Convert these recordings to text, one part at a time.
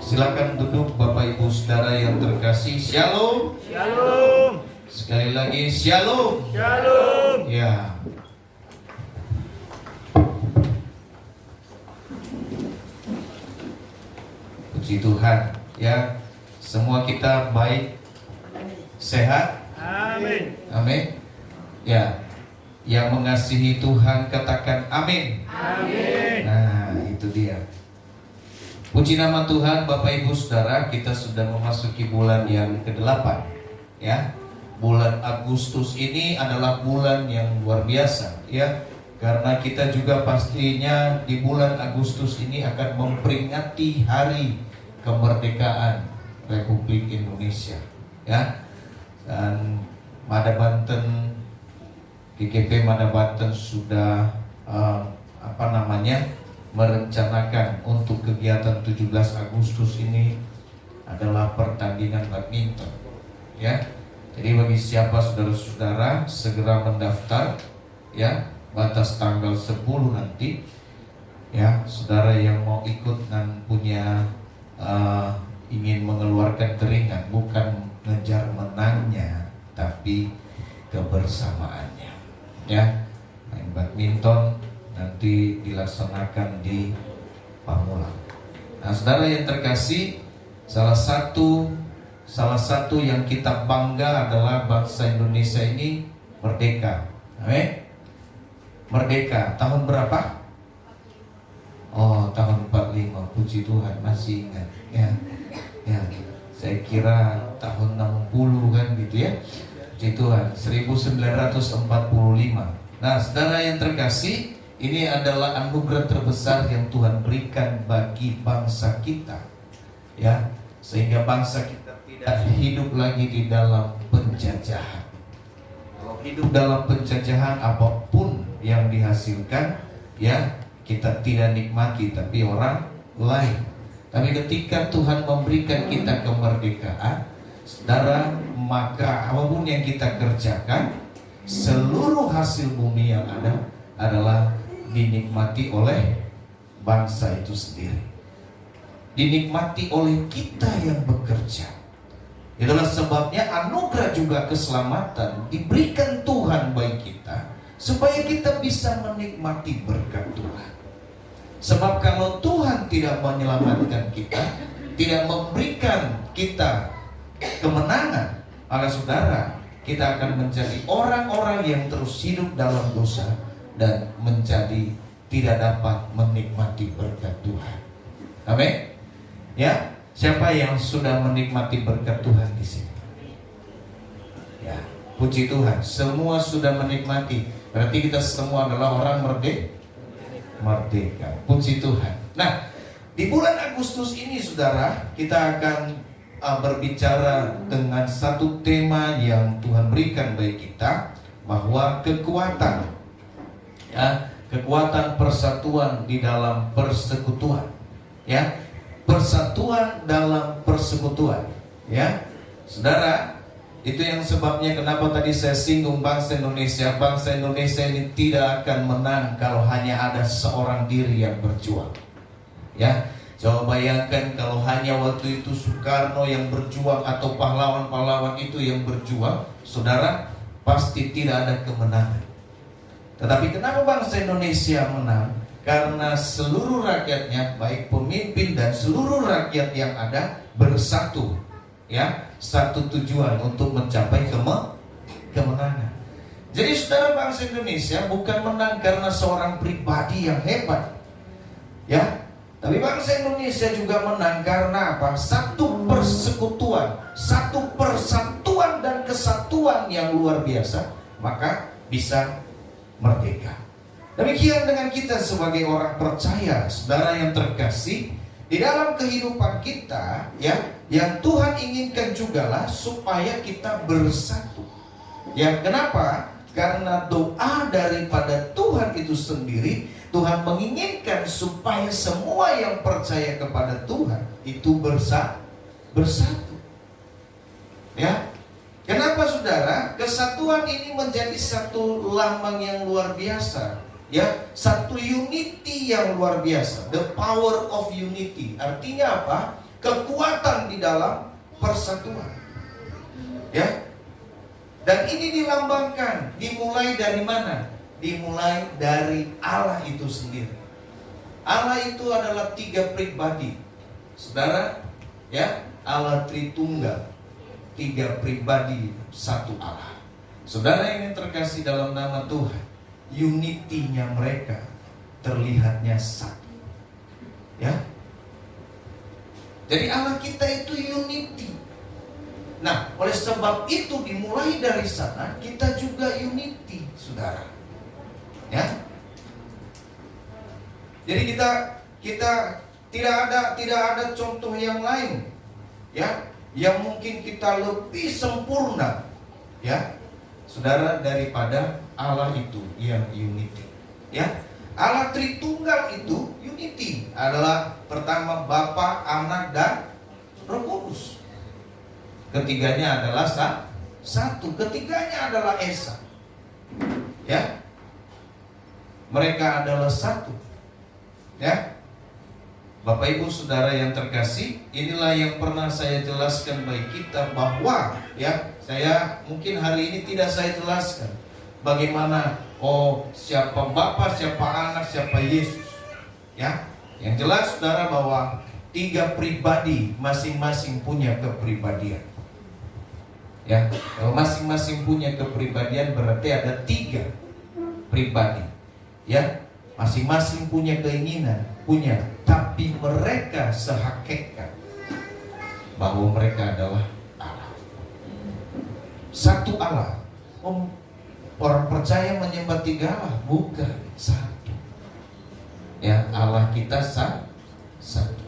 Silakan duduk Bapak Ibu Saudara yang terkasih. Shalom. Shalom. Sekali lagi shalom. Shalom. Ya. Puji Tuhan. Ya. Semua kita baik, sehat. Amin. Amin. Ya. Yang mengasihi Tuhan katakan amin. Amin. Nah, itu dia. Puji nama Tuhan, Bapak Ibu Saudara, kita sudah memasuki bulan yang ke-8 ya. Bulan Agustus ini adalah bulan yang luar biasa ya. Karena kita juga pastinya di bulan Agustus ini akan memperingati hari kemerdekaan Republik Indonesia ya. Dan Mada Banten, GKP Mada Banten sudah merencanakan untuk kegiatan 17 Agustus ini adalah pertandingan badminton ya. Jadi bagi siapa saudara-saudara segera mendaftar ya, batas tanggal 10 nanti ya. Saudara yang mau ikut dan punya ingin mengeluarkan keringat, bukan ngejar menangnya tapi kebersamaannya ya. Main badminton nanti dilaksanakan di Pamulang. Nah, saudara yang terkasih, salah satu yang kita bangga adalah bangsa Indonesia ini merdeka. Amin. Merdeka tahun berapa? Oh, tahun 45. Puji Tuhan masih ingat ya. Ya, saya kira tahun 60 kan gitu ya. Puji Tuhan, 1945. Nah, saudara yang terkasih, ini adalah anugerah terbesar yang Tuhan berikan bagi bangsa kita ya, sehingga bangsa kita tidak hidup lagi di dalam penjajahan. Kalau hidup dalam penjajahan, apapun yang dihasilkan ya, kita tidak nikmati tapi orang lain. Tapi ketika Tuhan memberikan kita kemerdekaan, saudara, maka apapun yang kita kerjakan, seluruh hasil bumi yang ada adalah dinikmati oleh bangsa itu sendiri, dinikmati oleh kita yang bekerja. Itulah sebabnya anugerah juga keselamatan diberikan Tuhan bagi kita, supaya kita bisa menikmati berkat Tuhan. Sebab kalau Tuhan tidak menyelamatkan kita, tidak memberikan kita kemenangan, maka saudara, kita akan menjadi orang-orang yang terus hidup dalam dosa dan menjadi tidak dapat menikmati berkat Tuhan. Amin. Ya, siapa yang sudah menikmati berkat Tuhan di sini? Ya, puji Tuhan, semua sudah menikmati. Berarti kita semua adalah orang merdeka. Puji Tuhan. Nah, di bulan Agustus ini saudara, kita akan berbicara dengan satu tema yang Tuhan berikan bagi kita, bahwa kekuatan ya, kekuatan persatuan di dalam persekutuan ya, persatuan dalam persekutuan ya. Saudara, itu yang sebabnya kenapa tadi saya singgung bangsa Indonesia. Bangsa Indonesia ini tidak akan menang kalau hanya ada seorang diri yang berjuang ya. Coba bayangkan kalau hanya waktu itu Soekarno yang berjuang atau pahlawan-pahlawan itu yang berjuang, saudara, pasti tidak ada kemenangan. Tetapi kenapa bangsa Indonesia menang? Karena seluruh rakyatnya, baik pemimpin dan seluruh rakyat yang ada bersatu ya, satu tujuan untuk mencapai kemenangan. Jadi saudara, bangsa Indonesia bukan menang karena seorang pribadi yang hebat ya, tapi bangsa Indonesia juga menang karena apa? Satu persekutuan, satu persatuan dan kesatuan yang luar biasa, maka bisa merdeka. Demikian dengan kita sebagai orang percaya, saudara yang terkasih, di dalam kehidupan kita ya, yang Tuhan inginkan jugalah supaya kita bersatu. Ya, kenapa? Karena doa daripada Tuhan itu sendiri, Tuhan menginginkan supaya semua yang percaya kepada Tuhan itu bersatu. Ya. Kenapa saudara? Kesatuan ini menjadi satu lambang yang luar biasa Ya, satu unity yang luar biasa. The power of unity. Artinya apa? Kekuatan di dalam persatuan. Ya. Dan ini dilambangkan, dimulai dari mana? Dimulai dari Allah itu sendiri. Allah itu adalah 3 pribadi. Saudara, ya, Allah Tritunggal, 3 pribadi, satu Allah. Saudara yang terkasih dalam nama Tuhan, unity-nya mereka terlihatnya satu. Ya. Jadi Allah kita itu unity. Nah, oleh sebab itu dimulai dari sana kita juga unity, saudara. Ya. Jadi kita tidak ada contoh yang lain, ya, yang mungkin kita lebih sempurna, ya, saudara, daripada Allah itu yang unity. Ya, Allah Tritunggal itu unity adalah pertama Bapa, Anak, dan Roh Kudus. Ketiganya adalah satu. Ketiganya adalah Esa. Ya, mereka adalah satu. Ya, Bapak Ibu Saudara yang terkasih, inilah yang pernah saya jelaskan bagi kita bahwa, ya, saya mungkin hari ini tidak saya jelaskan bagaimana siapa Bapa, siapa Anak, siapa Yesus. Ya, yang jelas saudara bahwa 3 pribadi masing-masing punya kepribadian. Ya, kalau masing-masing punya kepribadian berarti ada 3 pribadi. Ya, masing-masing punya keinginan, tapi mereka sehakikat bahwa mereka adalah Allah. Satu Allah. Orang percaya menyembah 3 Allah, bukan satu. Ya, Allah kita satu.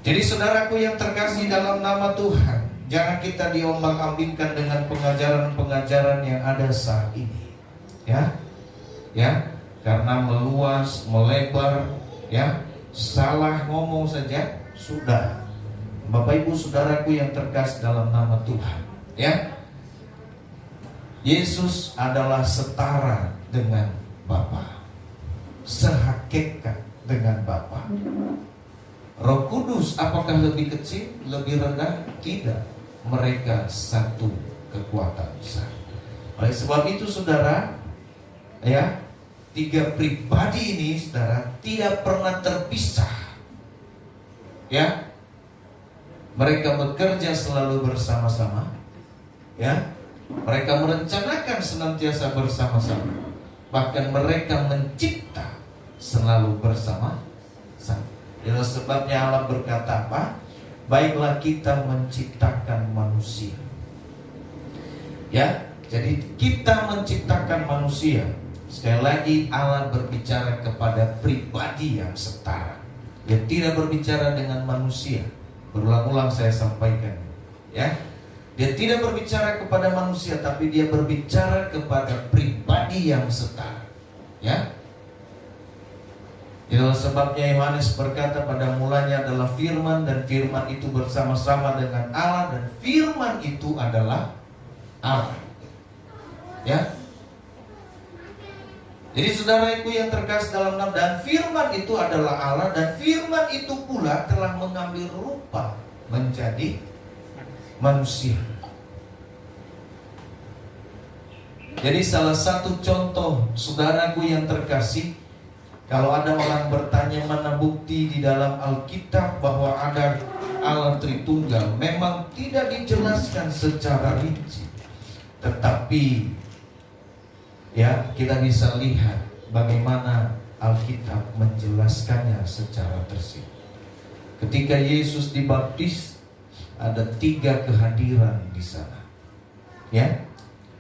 Jadi saudaraku yang terkasih dalam nama Tuhan, jangan kita diombang-ambingkan dengan pengajaran-pengajaran yang ada saat ini. Ya, karena meluas, melebar, ya, salah ngomong saja sudah. Bapak Ibu Saudaraku yang terkasih dalam nama Tuhan, ya, Yesus adalah setara dengan Bapa, sehakikat dengan Bapa. Roh Kudus apakah lebih kecil, lebih rendah? Tidak. Mereka satu kekuatan besar. Oleh sebab itu saudara, ya, 3 pribadi ini saudara tidak pernah terpisah. Ya, mereka bekerja selalu bersama-sama. Ya, mereka merencanakan senantiasa bersama-sama. Bahkan mereka mencipta selalu bersama-sama. Itulah sebabnya Allah berkata apa? Baiklah kita menciptakan manusia. Ya, jadi kita menciptakan manusia. Sekali lagi Allah berbicara kepada pribadi yang setara. Dia tidak berbicara dengan manusia. Berulang-ulang saya sampaikan, ya. Dia tidak berbicara kepada manusia, tapi dia berbicara kepada pribadi yang setara. Ya. Itulah sebabnya Yohanes berkata pada mulanya adalah firman, dan firman itu bersama-sama dengan Allah, dan firman itu adalah Allah. Ya. Jadi saudaraku yang terkasih dalam nama, dan firman itu adalah Allah, dan firman itu pula telah mengambil rupa menjadi manusia. Jadi salah satu contoh saudaraku yang terkasih, kalau ada orang bertanya mana bukti di dalam Alkitab bahwa ada Allah Tritunggal, memang tidak dijelaskan secara rinci. Tetapi ya, kita bisa lihat bagaimana Alkitab menjelaskannya secara tersirat. Ketika Yesus dibaptis, ada 3 kehadiran di sana. Ya,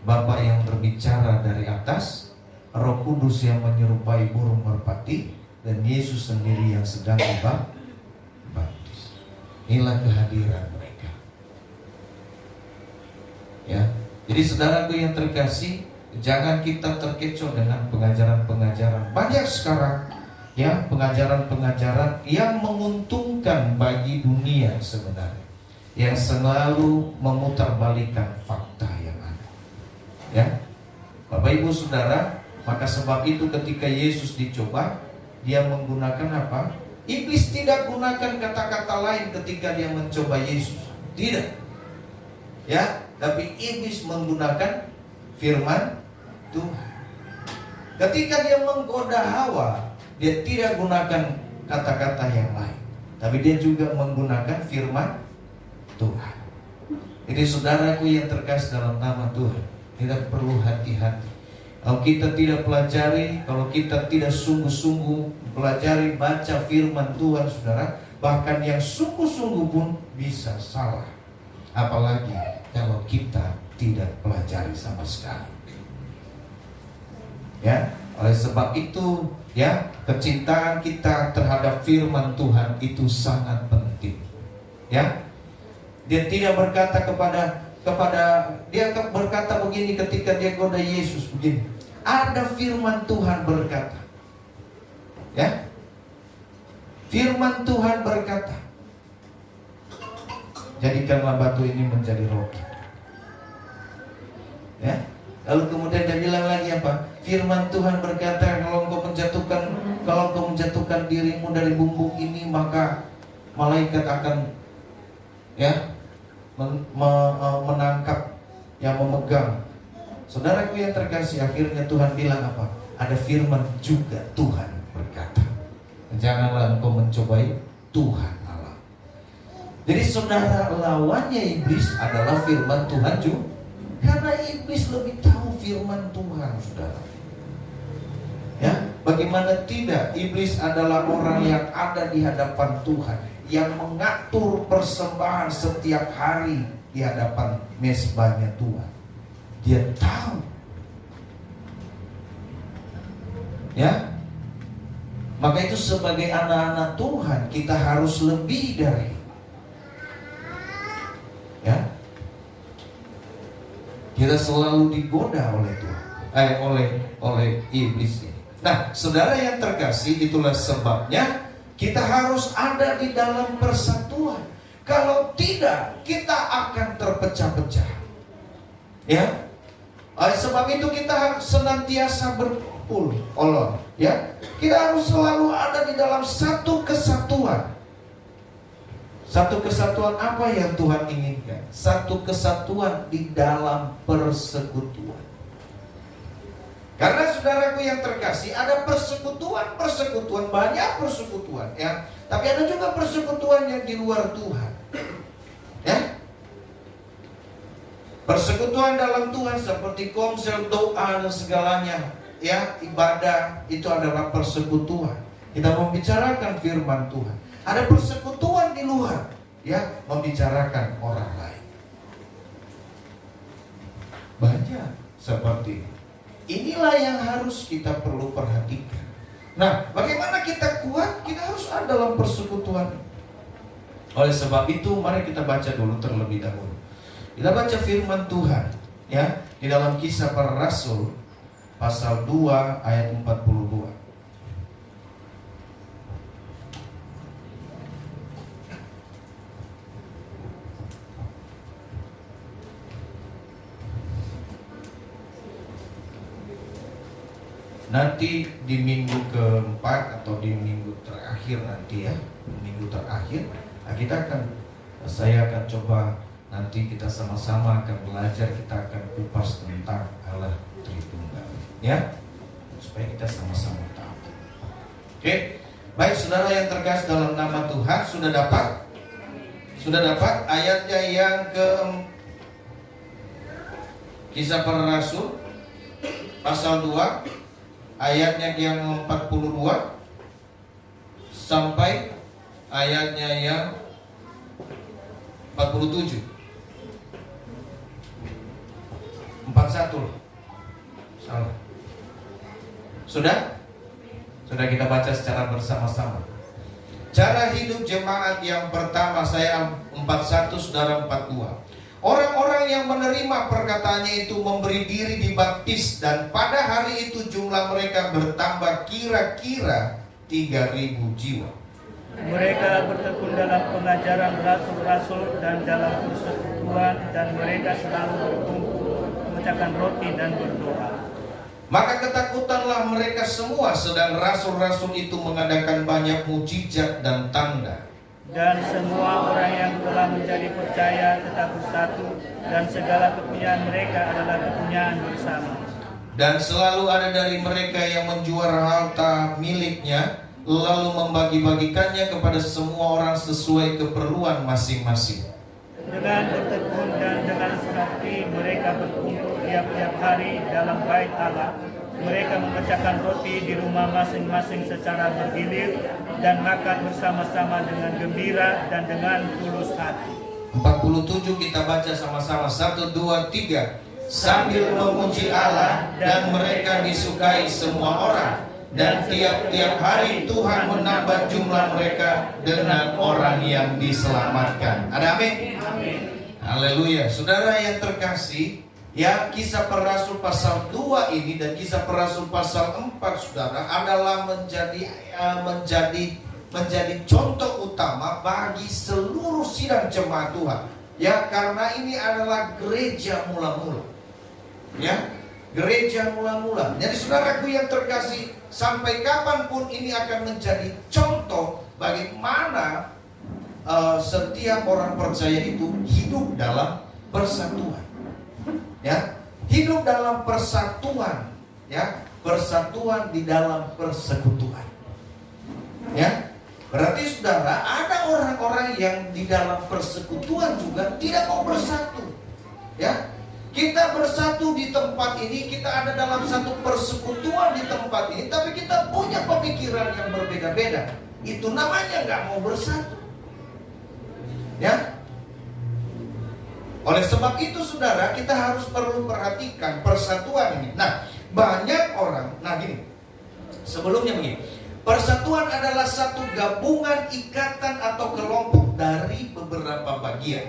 Bapa yang berbicara dari atas, Roh Kudus yang menyerupai burung merpati, dan Yesus sendiri yang sedang dibaptis. Inilah kehadiran mereka. Ya, jadi saudaraku yang terkasih, jangan kita terkecoh dengan pengajaran-pengajaran. Banyak sekarang, ya, pengajaran-pengajaran yang menguntungkan bagi dunia sebenarnya, yang selalu memutarbalikkan fakta yang ada. Ya, Bapak Ibu Saudara, Maka sebab itu ketika Yesus dicoba, dia menggunakan apa? Iblis tidak gunakan kata-kata lain ketika dia mencoba Yesus. Tidak. Ya, tapi iblis menggunakan firman Tuhan. Ketika dia menggoda Hawa, dia tidak gunakan kata-kata yang lain, tapi dia juga menggunakan firman Tuhan. Jadi saudaraku yang terkasih dalam nama Tuhan, kita perlu hati-hati. Kalau kita tidak pelajari, kalau kita tidak sungguh-sungguh pelajari baca firman Tuhan, saudara, bahkan yang sungguh-sungguh pun bisa salah. Apalagi kalau kita tidak pelajari sama sekali. Ya, oleh sebab itu, ya, kecintaan kita terhadap firman Tuhan itu sangat penting. Ya, dia tidak berkata kepada dia berkata begini ketika dia goda Yesus begini. Ada firman Tuhan berkata, ya, firman Tuhan berkata, jadikanlah batu ini menjadi roti. Ya, lalu kemudian dia bilang lagi apa? Firman Tuhan berkata, kalau engkau menjatuhkan dirimu dari bumbung ini, maka malaikat akan, ya, menangkap, yang memegang. Saudaraku yang terkasih, akhirnya Tuhan bilang apa? Ada firman juga Tuhan berkata, janganlah engkau mencobai Tuhan Allah. Jadi saudara, lawannya iblis adalah firman Tuhan juga. Karena iblis lebih tahu firman Tuhan, saudara. Ya, bagaimana tidak? Iblis adalah orang yang ada di hadapan Tuhan, yang mengatur persembahan setiap hari di hadapan mezbahnya Tuhan. Dia tahu, ya. Maka itu sebagai anak-anak Tuhan kita harus lebih dari, ya. Kita selalu digoda oleh Tuhan, oleh iblis ini. Nah, saudara yang terkasih, itulah sebabnya kita harus ada di dalam persatuan. Kalau tidak, kita akan terpecah-pecah. Ya. Oleh sebab itu kita harus senantiasa berkumpul, ya. Kita harus selalu ada di dalam satu kesatuan. Satu kesatuan apa yang Tuhan inginkan? Satu kesatuan di dalam persekutuan. Karena saudaraku yang terkasih, ada persekutuan, banyak persekutuan, ya. Tapi ada juga persekutuan yang di luar Tuhan, ya. Persekutuan dalam Tuhan seperti komsel, doa dan segalanya, ya, ibadah, itu adalah persekutuan. Kita membicarakan firman Tuhan. Ada persekutuan di luar, ya, membicarakan orang lain. Banyak seperti ini. Inilah yang harus kita perlu perhatikan. Nah, bagaimana kita kuat? Kita harus ada dalam persekutuan. Oleh sebab itu, mari kita baca dulu terlebih dahulu. Kita baca firman Tuhan, ya, di dalam Kisah Para Rasul pasal 2 ayat 42. Nanti di minggu keempat atau di minggu terakhir nanti, ya, minggu terakhir, saya akan coba. Nanti kita sama-sama akan belajar, kita akan kupas tentang Allah Tritunggal, ya, supaya kita sama-sama tahu. Oke, baik saudara yang terkasih dalam nama Tuhan, sudah dapat ayatnya yang Kisah Para Rasul pasal 2 ayatnya yang 42 sampai ayatnya yang 47. 41 loh. Salah. Sudah kita baca secara bersama-sama. Cara hidup jemaat yang pertama, saya 41, saudara 42. Orang-orang yang menerima perkataannya itu memberi diri dibaptis, dan pada hari itu jumlah mereka bertambah kira-kira 3.000 jiwa. Mereka bertekun dalam pengajaran rasul-rasul dan dalam persekutuan, dan mereka selalu berkumpul, memecahkan roti dan berdoa. Maka ketakutanlah mereka semua, sedang rasul-rasul itu mengadakan banyak mujizat dan tanda. Dan semua orang yang telah menjadi percaya tetap bersatu, dan segala kepunyaan mereka adalah kepunyaan bersama. Dan selalu ada dari mereka yang menjual harta miliknya, lalu membagi-bagikannya kepada semua orang sesuai keperluan masing-masing. Dengan bertekun dan dengan hati mereka berkumpul tiap-tiap hari dalam bait Allah. Mereka memecahkan roti di rumah masing-masing secara bergilir dan makan bersama-sama dengan gembira dan dengan tulus hati. 47 kita baca sama-sama. 1, 2, 3. Sambil memuji Allah, dan mereka disukai semua orang. Dan tiap-tiap hari Tuhan menambah jumlah mereka dengan orang yang diselamatkan. Ada amin? Amin. Haleluya. Saudara yang terkasih, ya, Kisah Para Rasul pasal 2 ini dan Kisah Para Rasul pasal 4, saudara, adalah menjadi contoh utama bagi seluruh sidang jemaat Tuhan. Ya, karena ini adalah gereja mula-mula. Ya, gereja mula-mula. Jadi saudaraku yang terkasih, sampai kapanpun ini akan menjadi contoh bagaimana setiap orang percaya itu hidup dalam persatuan. Ya, hidup dalam persatuan, ya, persatuan di dalam persekutuan. Ya, berarti saudara, ada orang-orang yang di dalam persekutuan juga tidak mau bersatu. Ya, kita bersatu di tempat ini, kita ada dalam satu persekutuan di tempat ini, tapi kita punya pemikiran yang berbeda-beda. Itu namanya nggak mau bersatu. Ya. Oleh sebab itu saudara, kita harus perlu perhatikan persatuan ini. Nah, banyak orang, gini, sebelumnya begini, persatuan adalah satu gabungan, ikatan atau kelompok dari beberapa bagian.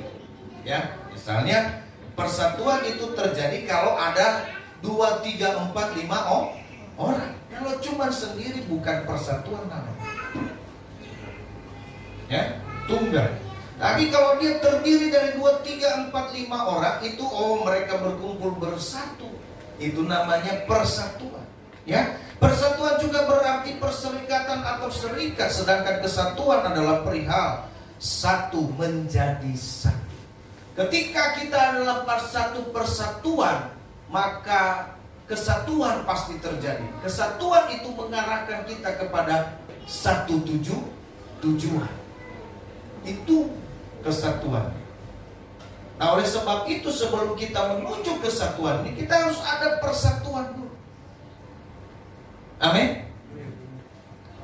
Ya, misalnya persatuan itu terjadi kalau ada 2, 3, 4, 5 orang. Kalau cuma sendiri bukan persatuan namanya. Ya, tunggal. Tapi kalau dia terdiri dari 2, 3, 4, 5 orang, itu mereka berkumpul bersatu. Itu namanya persatuan. Ya, persatuan juga berarti perserikatan atau serikat, sedangkan kesatuan adalah perihal satu menjadi satu. Ketika kita adalah satu persatuan, maka kesatuan pasti terjadi. Kesatuan itu mengarahkan kita kepada satu tujuan. Itu kesatuan. Nah, oleh sebab itu sebelum kita menuju kesatuan ini, kita harus ada persatuan dulu. Amin.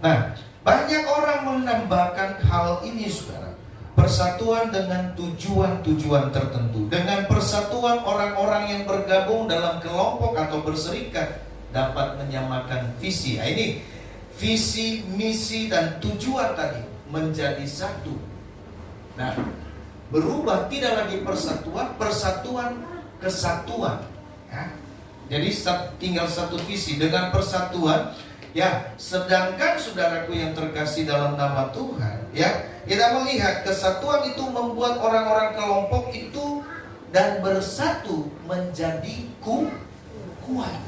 Nah, banyak orang menambahkan hal ini, saudara. Persatuan dengan tujuan-tujuan tertentu. Dengan persatuan orang-orang yang bergabung dalam kelompok atau berserikat dapat menyamakan visi. Nah, ini visi, misi, dan tujuan tadi menjadi satu. Nah, berubah tidak lagi persatuan, kesatuan. Ya. Jadi tinggal satu visi dengan persatuan. Ya, sedangkan saudaraku yang terkasih dalam nama Tuhan, ya, kita melihat kesatuan itu membuat orang-orang kelompok itu dan bersatu menjadi kuat.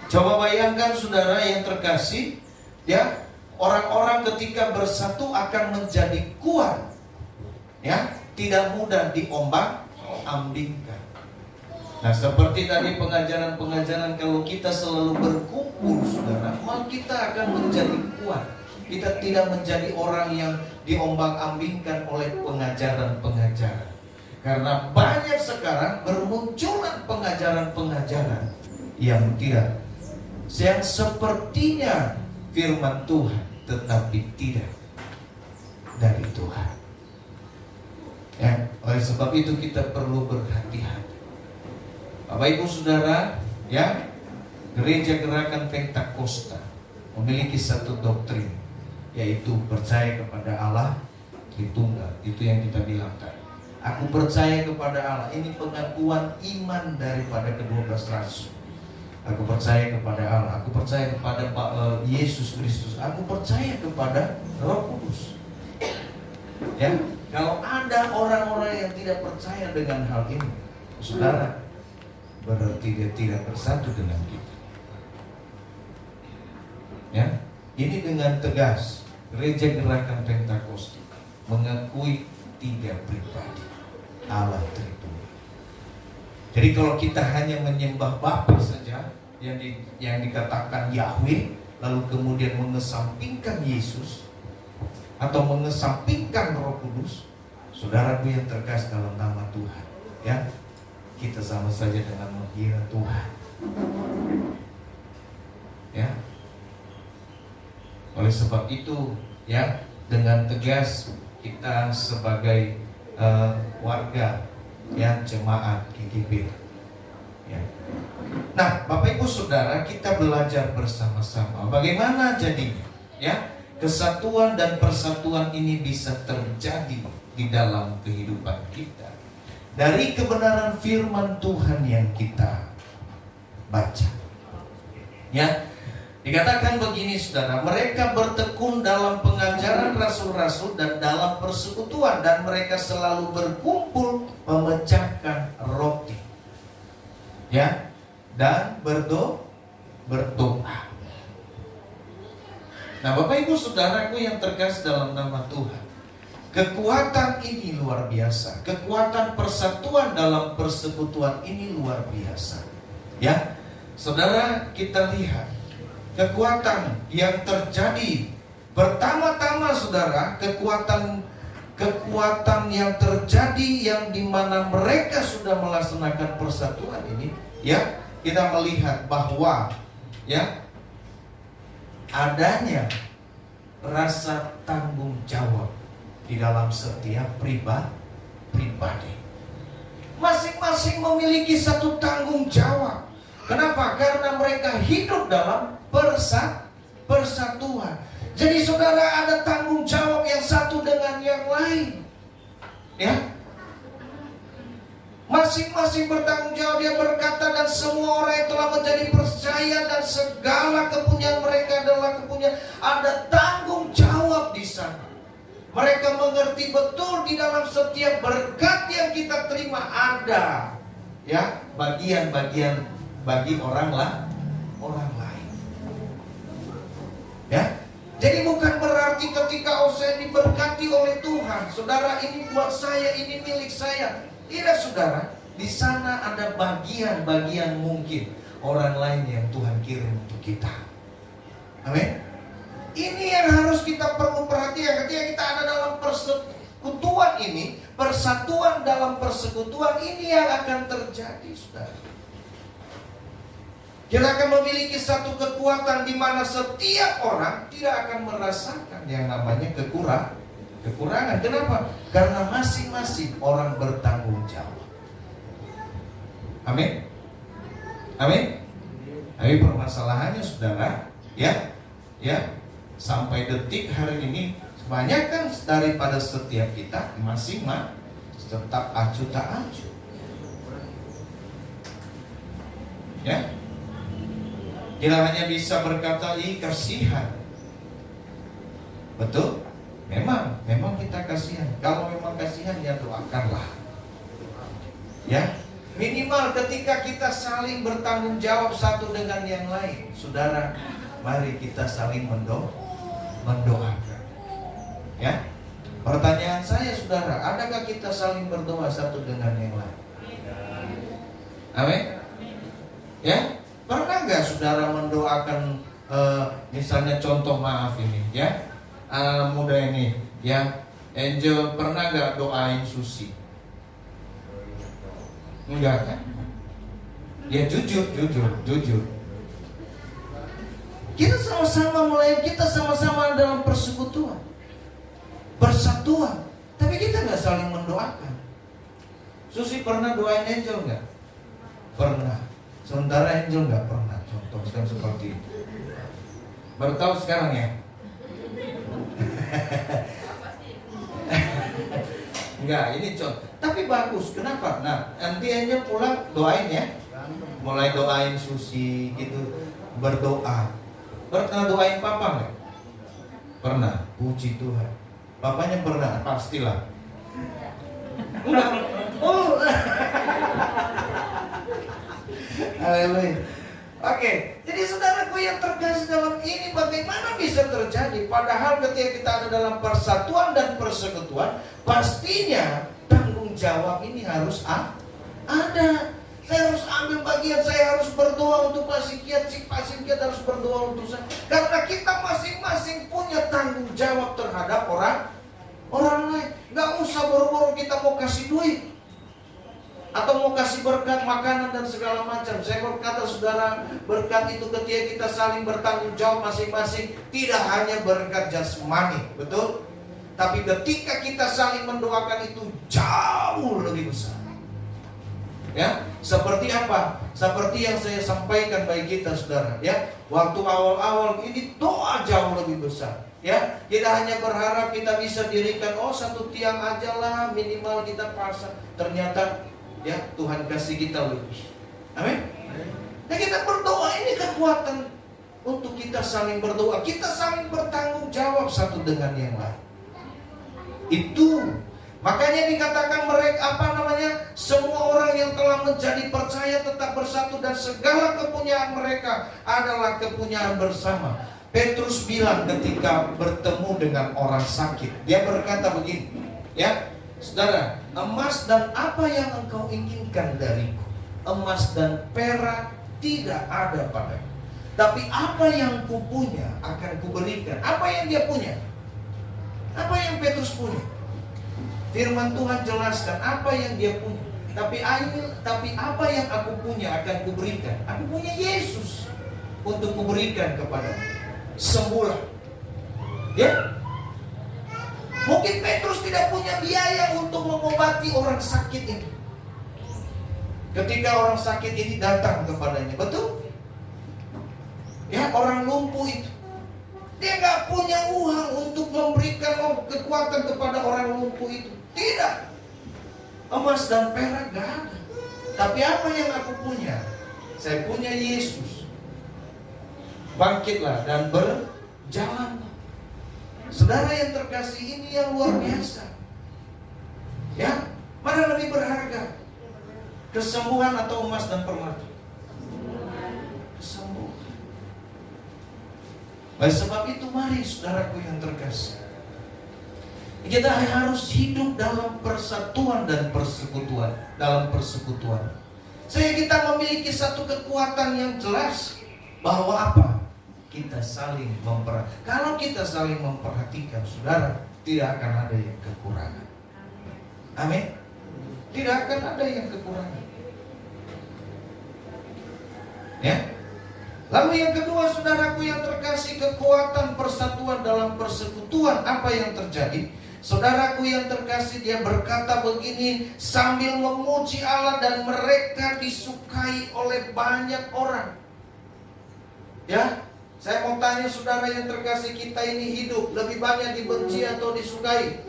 Coba bayangkan saudara yang terkasih, ya, orang-orang ketika bersatu akan menjadi kuat. Ya, tidak mudah diombang-ambingkan. Nah, seperti tadi pengajaran-pengajaran, kalau kita selalu berkumpul, saudara, maka kita akan menjadi kuat. Kita tidak menjadi orang yang diombang-ambingkan oleh pengajaran-pengajaran. Karena banyak sekarang bermunculan pengajaran-pengajaran yang tidak, yang sepertinya firman Tuhan, tetapi tidak dari Tuhan. Ya, oleh sebab itu kita perlu berhati-hati. Bapak Ibu Saudara, ya, Gereja Gerakan Pentakosta memiliki satu doktrin, yaitu percaya kepada Allah Tritunggal. Itu yang kita bilang tadi. Aku percaya kepada Allah. Ini pengakuan iman daripada ke-12 rasul. Aku percaya kepada Allah. Aku percaya kepada Yesus Kristus. Aku percaya kepada Roh Kudus. Ya, kalau ada orang-orang yang tidak percaya dengan hal ini, saudara, berarti dia tidak bersatu dengan kita. Ya, ini dengan tegas Gereja Gerakan Pentakosta mengakui 3 pribadi Allah Tritunggal. Jadi kalau kita hanya menyembah Bapa saja yang dikatakan Yahweh, lalu kemudian mengesampingkan Yesus atau mengesampingkan Roh Kudus, saudaraku yang terkasih dalam nama Tuhan, ya, kita sama saja dengan menghina Tuhan. Ya. Oleh sebab itu, ya, dengan tegas kita sebagai warga, ya, jemaat GGP, ya. Nah, Bapak Ibu Saudara, kita belajar bersama-sama bagaimana jadinya, ya, kesatuan dan persatuan ini bisa terjadi di dalam kehidupan kita dari kebenaran firman Tuhan yang kita baca. Ya, dikatakan begini saudara, mereka bertekun dalam pengajaran rasul-rasul dan dalam persekutuan, dan mereka selalu berkumpul memecahkan roti, ya, dan berdoa. Nah, Bapak Ibu Saudaraku yang terkasih dalam nama Tuhan, kekuatan ini luar biasa. Kekuatan persatuan dalam persekutuan ini luar biasa. Ya, saudara, kita lihat kekuatan yang terjadi. Pertama-tama saudara, kekuatan yang terjadi yang dimana mereka sudah melaksanakan persatuan ini, ya, kita melihat bahwa, ya, adanya rasa tanggung jawab di dalam setiap pribadi. Masing-masing memiliki satu tanggung jawab. Kenapa? Karena mereka hidup dalam persatuan. Jadi saudara, ada tanggung jawab yang satu dengan yang lain, ya. Masing-masing bertanggung jawab. Dia berkata, dan semua orang yang telah menjadi percaya dan segala kepunyaan mereka adalah kepunyaan. Ada tanggung jawab di sana. Mereka mengerti betul di dalam setiap berkat yang kita terima ada, ya, bagian-bagian bagi orang lain. Ya. Jadi bukan berarti ketika saya diberkati oleh Tuhan, saudara, ini buat saya, ini milik saya. Tidak, saudara. Di sana ada bagian-bagian mungkin orang lain yang Tuhan kirim untuk kita. Amin. Ini yang harus kita perlu perhatikan ketika kita ada dalam persekutuan ini. Persatuan dalam persekutuan ini yang akan terjadi, saudara. Kita akan memiliki satu kekuatan di mana setiap orang tidak akan merasakan yang namanya kekurangan. Kenapa? Karena masing-masing orang bertanggung jawab. Amin. Amin. Tapi permasalahannya saudara, ya, sampai detik hari ini kebanyakan daripada setiap kita masing-masing tetap acuh tak acuh. Ya. Kita hanya bisa berkata, kasihan. Betul? Memang kita kasihan. Kalau memang kasihan, ya doakanlah. Ya, minimal ketika kita saling bertanggung jawab satu dengan yang lain, saudara, mari kita saling mendoakan. Ya, pertanyaan saya, saudara, adakah kita saling berdoa satu dengan yang lain? Amin. Ya. Pernah nggak saudara mendoakan, misalnya contoh maaf ini, ya, anak muda ini, ya, Angel, pernah nggak doain Susi? Enggak kan? Ya jujur. Kita sama-sama dalam persekutuan, persatuan, tapi kita nggak saling mendoakan. Susi pernah doain Angel nggak? Pernah. Sementara Angel nggak pernah. Contoh sekarang seperti itu. Baru tahu sekarang ya? Enggak, ini contoh. Tapi bagus. Kenapa? Nah, nanti Angel pulang doain ya. Mulai doain Susi gitu, berdoa. Pernah doain papa nggak? Pernah. Puji Tuhan. Papanya pernah, pastilah. Enggak. Oh. Haleluya. Oke, jadi saudaraku yang terkasih dalam ini, bagaimana bisa terjadi? Padahal ketika kita ada dalam persatuan dan persekutuan, pastinya tanggung jawab ini harus ada. Saya harus ambil bagian, saya harus berdoa untuk Pak Sikiat, si Pak Sikiat harus berdoa untuk saya. Karena kita masing-masing punya tanggung jawab terhadap orang lain. Gak usah boro-boro kita mau kasih duit atau mau kasih berkat makanan dan segala macam. Saya berkata saudara, berkat itu ketika kita saling bertanggung jawab masing-masing, tidak hanya berkat jasmani, betul? Tapi ketika kita saling mendoakan itu jauh lebih besar. Ya, seperti apa? Seperti yang saya sampaikan bagi kita saudara, ya. Waktu awal-awal ini doa jauh lebih besar. Ya, kita hanya berharap kita bisa dirikan satu tiang aja lah minimal kita pasang. Ternyata ya Tuhan kasih kita lebih. Amin. Nah, kita berdoa ini kekuatan untuk kita saling berdoa. Kita saling bertanggung jawab satu dengan yang lain. Itu makanya dikatakan mereka semua orang yang telah menjadi percaya tetap bersatu dan segala kepunyaan mereka adalah kepunyaan bersama. Petrus bilang ketika bertemu dengan orang sakit, dia berkata begini, ya, saudara, emas dan apa yang engkau inginkan dariku, emas dan perak tidak ada padaku, tapi apa yang kupunya akan kuberikan. Apa yang dia punya? Apa yang Petrus punya? Firman Tuhan jelaskan apa yang dia punya. Tapi apa yang aku punya akan kuberikan. Aku punya Yesus untuk kuberikan kepada semula. Ya, mungkin Petrus tidak punya biaya untuk mengobati orang sakit ini. Ketika orang sakit ini datang kepadanya, betul? Ya, orang lumpuh itu, dia nggak punya uang untuk memberikan kekuatan kepada orang lumpuh itu. Tidak. Emas dan perak gak ada. Tapi apa yang aku punya? Saya punya Yesus. Bangkitlah dan berjalanlah. Saudara yang terkasih, ini yang luar biasa. Ya, mana lebih berharga? Kesembuhan atau emas dan permata? Kesembuhan. Oleh sebab itu mari saudaraku yang terkasih, kita harus hidup dalam persatuan dan persekutuan. Dalam persekutuan, sehingga kita memiliki satu kekuatan yang jelas bahwa apa? Kita saling memperhatikan. Kalau kita saling memperhatikan, saudara, tidak akan ada yang kekurangan. Amin. Tidak akan ada yang kekurangan. Ya. Lalu yang kedua, saudaraku yang terkasih, kekuatan persatuan dalam persekutuan. Apa yang terjadi? Saudaraku yang terkasih, dia berkata begini sambil memuji Allah dan mereka disukai oleh banyak orang. Ya, saya mau tanya saudara yang terkasih, kita ini hidup lebih banyak dibenci atau disukai?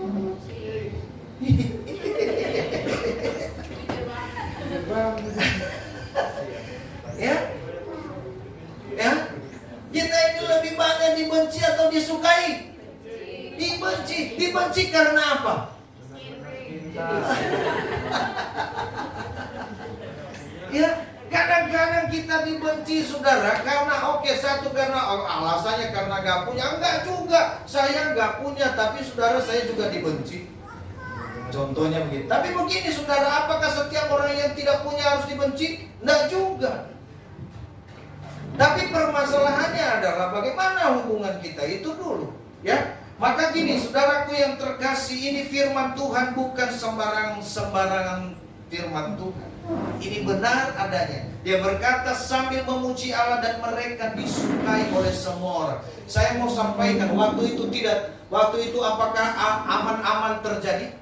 Ya, ya, kita ini lebih banyak dibenci atau disukai? Dibenci karena apa? Ya, kadang-kadang kita dibenci saudara karena karena alasannya karena gak punya. Enggak juga, saya gak punya tapi saudara saya juga dibenci. Contohnya begitu. Tapi begini saudara, apakah setiap orang yang tidak punya harus dibenci? Enggak juga. Tapi permasalahannya adalah bagaimana hubungan kita itu dulu, ya. Maka gini saudaraku yang terkasih, ini firman Tuhan bukan sembarangan firman Tuhan. Ini benar adanya. Dia berkata sambil memuji Allah dan mereka disukai oleh semua orang. Saya mau sampaikan, waktu itu apakah aman-aman terjadi?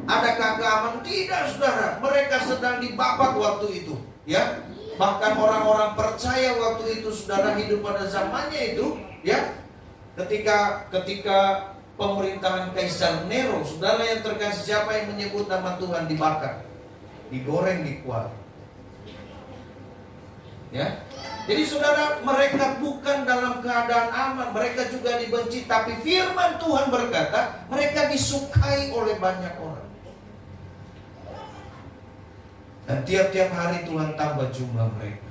Adakah keamanan? Tidak saudara. Mereka sedang dibabat waktu itu, ya. Bahkan orang-orang percaya waktu itu saudara hidup pada zamannya itu, ya. Ketika pemerintahan Kaisar Nero, saudara yang terkasih, siapa yang menyebut nama Tuhan dibakar, digoreng, dikuat. Ya, jadi saudara, mereka bukan dalam keadaan aman, mereka juga dibenci. Tapi firman Tuhan berkata, mereka disukai oleh banyak orang. Dan tiap-tiap hari Tuhan tambah jumlah mereka.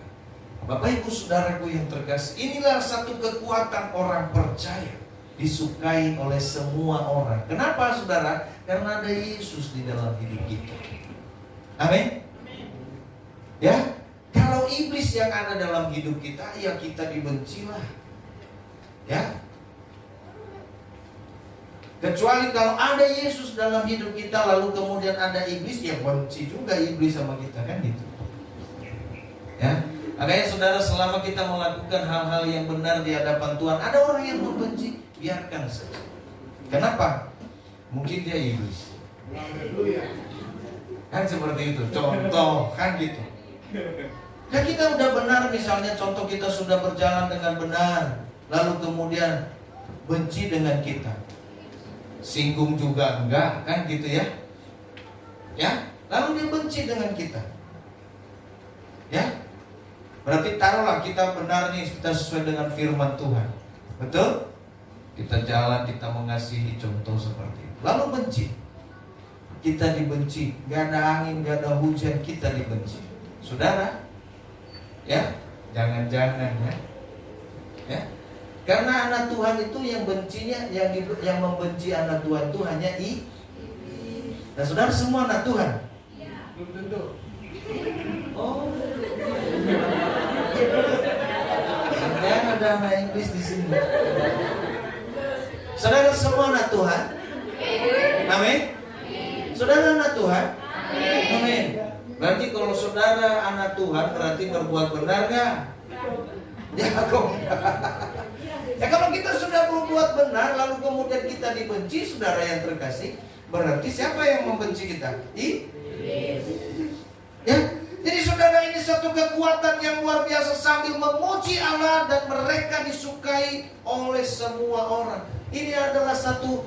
Bapak Ibu Saudaraku yang terkasih, inilah satu kekuatan orang percaya, disukai oleh semua orang. Kenapa saudara? Karena ada Yesus di dalam hidup kita. Amin. Ya, kalau iblis yang ada dalam hidup kita, ya kita dibencilah. Ya. Kecuali kalau ada Yesus dalam hidup kita, lalu kemudian ada iblis, ya benci juga iblis sama kita, kan gitu. Ya. Makanya saudara, selama kita melakukan hal-hal yang benar di hadapan Tuhan, ada orang yang membenci, biarkan saja. Kenapa? Mungkin dia iblis. Kan seperti itu, contoh, kan gitu. Ya kita udah benar, misalnya contoh kita sudah berjalan dengan benar, lalu kemudian benci dengan kita, singgung juga enggak, kan gitu ya. Ya, lalu dia benci dengan kita. Ya. Berarti taruhlah kita benar nih, kita sesuai dengan firman Tuhan. Betul? Kita jalan, kita mengasihi, contoh seperti itu. Lalu benci. Kita dibenci, gak ada angin, gak ada hujan, kita dibenci. Saudara, ya, jangan-jangan ya. Ya. Karena anak Tuhan itu yang bencinya, yang membenci anak Tuhan itu hanya Nah, saudara semua anak Tuhan? Belum tentu. Oh. Jangan ada anak Inggris di sini. Saudara semua anak Tuhan? Amin. Saudara anak Tuhan? Amin. Berarti kalau saudara anak Tuhan berarti berbuat benar nggak? Ya kok. Ya kalau kita sudah berbuat benar lalu kemudian kita dibenci, saudara yang terkasih, berarti siapa yang membenci kita? Ya. Jadi saudara, ini satu kekuatan yang luar biasa sambil memuji Allah dan mereka disukai oleh semua orang. Ini adalah satu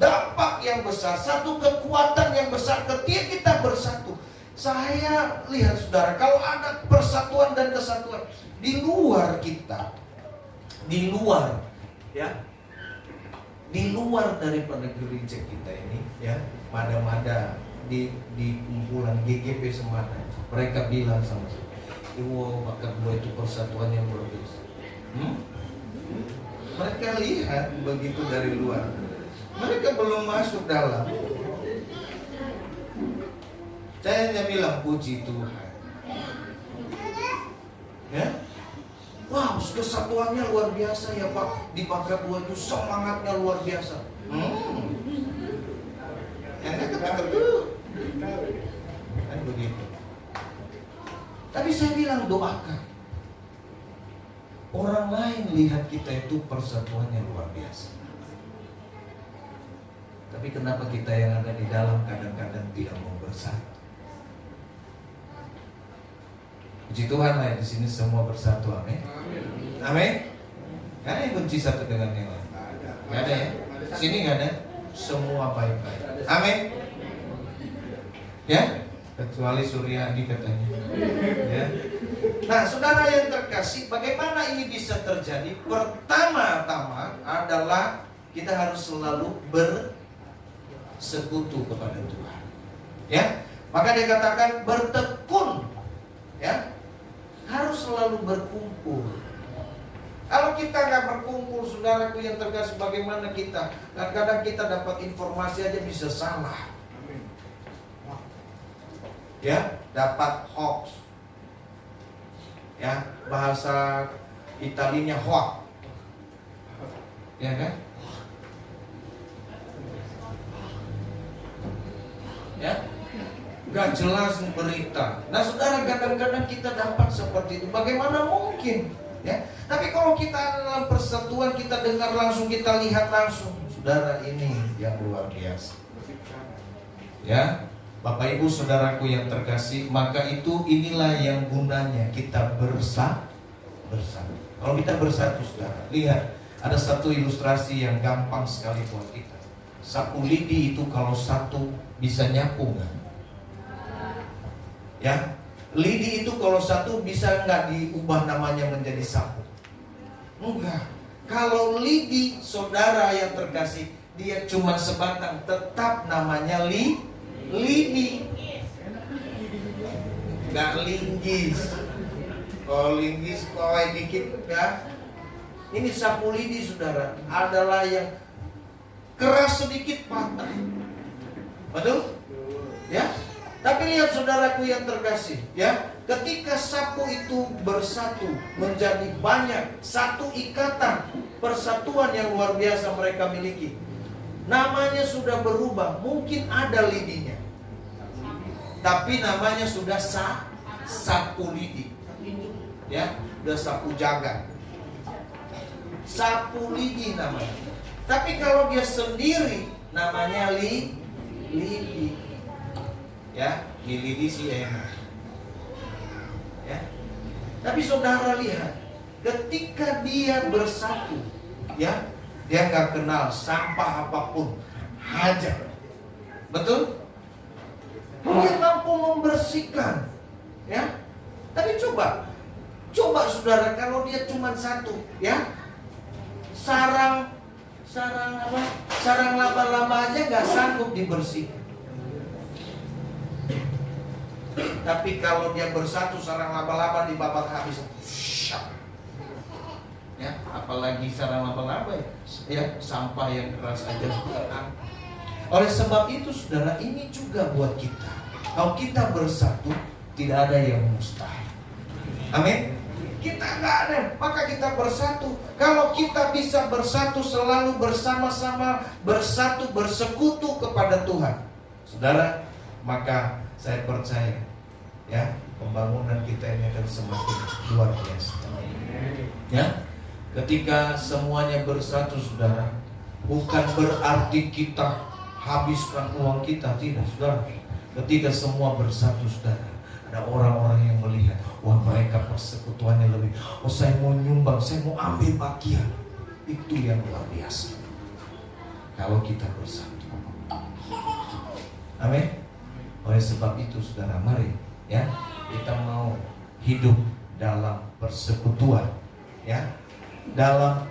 dampak yang besar, satu kekuatan yang besar ketika kita bersatu. Saya lihat saudara, kalau ada persatuan dan kesatuan di luar kita, di luar ya, di luar daripada gereja kita ini ya, mada-mada di kumpulan GGP Semada, mereka bilang sama saya, wow, bakat gue itu persatuan yang luar biasa. Mereka lihat begitu dari luar, mereka belum masuk dalam. Saya hanya bilang puji Tuhan. Ya, wow, kesatuannya luar biasa ya Pak. Di bakat gue itu semangatnya luar biasa. Enak kata tuh. Kan begitu. Tapi saya bilang doakan. Orang lain lihat kita itu persatuannya luar biasa. Tapi kenapa kita yang ada di dalam kadang-kadang tidak mau bersatu? Puji Tuhan lah, di sini semua bersatu, amin. Amin. Gak ada yang benci satu dengan yang lain. Gak ada ya. Sini gak ada. Semua baik-baik. Amin. Ya. Kecuali Suryadi katanya. Ya. Nah, saudara yang terkasih, bagaimana ini bisa terjadi? Pertama-tama adalah kita harus selalu bersekutu kepada Tuhan. Ya, maka dia katakan bertekun. Ya, harus selalu berkumpul. Kalau kita nggak berkumpul, saudaraku yang terkasih, bagaimana kita? Kadang-kadang kita dapat informasi aja bisa salah. Ya, dapat hoax. Ya, bahasa Italinya hoax. Ya kan? Ya, gak jelas berita. Nah saudara, kadang-kadang kita dapat seperti itu. Bagaimana mungkin? Ya, tapi kalau kita dalam persatuan, kita dengar langsung, kita lihat langsung, saudara, ini yang luar biasa. Ya, Bapak Ibu Saudaraku yang terkasih, maka inilah yang gunanya kita bersatu. Kalau kita bersatu, saudara, lihat ada satu ilustrasi yang gampang sekali buat kita. Sapu lidi itu kalau satu bisa nyapu nggak? Ya, lidi itu kalau satu bisa nggak diubah namanya menjadi sapu? Enggak. Kalau lidi, saudara yang terkasih, dia cuma sebatang, tetap namanya lidi, nggak linggis. Kalau linggis, kawai dikit ya. Ini sapu lidi saudara adalah yang keras sedikit patah. Betul? Ya. Tapi lihat saudaraku yang terkasih, ya. Ketika sapu itu bersatu menjadi banyak, satu ikatan persatuan yang luar biasa mereka miliki. Namanya sudah berubah, mungkin ada lidinya, tapi namanya sudah sapu lidi. Ya, udah sapu jagat. Sapu lidi namanya. Tapi kalau dia sendiri namanya lidi. Ya, lidi sih enak. Ya. Tapi saudara lihat, ketika dia bersatu, ya, dia nggak kenal sampah apapun, hajar. Betul? Dia mampu membersihkan, ya. Tapi coba saudara, kalau dia cuma satu, ya, sarang laba-laba aja nggak sanggup dibersihkan. Tapi kalau dia bersatu, sarang laba-laba dibabat habis. Ya, apalagi sarang laba-laba, ya, sampah yang keras aja. Oleh sebab itu saudara, ini juga buat kita. Kalau kita bersatu, tidak ada yang mustahil. Amin. Kita nggak ada, maka kita bersatu. Kalau kita bisa bersatu, selalu bersama-sama, bersatu, bersekutu kepada Tuhan, saudara, maka saya percaya, ya, pembangunan kita ini akan semakin luar biasa. Ya, ketika semuanya bersatu, saudara, bukan berarti kita habiskan uang kita, tidak, saudara. Ketika semua bersatu, saudara, ada orang-orang yang melihat, wah, mereka persekutuannya lebih. Oh, saya mau nyumbang, saya mau ambil bagian. Itu yang luar biasa. Kalau kita bersatu. Amin. Oleh sebab itu, saudara, mari, ya, kita mau hidup dalam persekutuan, ya, dalam,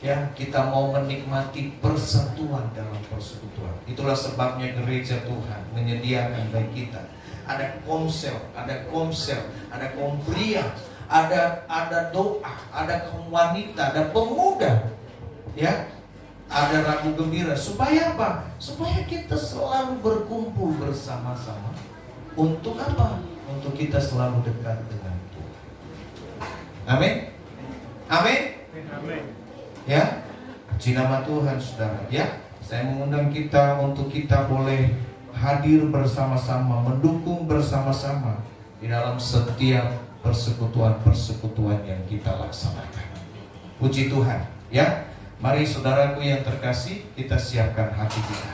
ya, kita mau menikmati persatuan dalam persekutuan. Itulah sebabnya gereja Tuhan menyediakan bagi kita ada komsel, ada kompria, ada doa, ada kaum wanita, ada pemuda, ya, ada ragu gembira. Supaya apa? Supaya kita selalu berkumpul bersama-sama. Untuk apa? Untuk kita selalu dekat dengan Tuhan. Amin. Amin. Amin. Ya, puji nama Tuhan, saudara. Ya, saya mengundang kita untuk kita boleh hadir bersama-sama, mendukung bersama-sama di dalam setiap persekutuan-persekutuan yang kita laksanakan. Puji Tuhan, ya. Mari saudaraku yang terkasih, kita siapkan hati kita.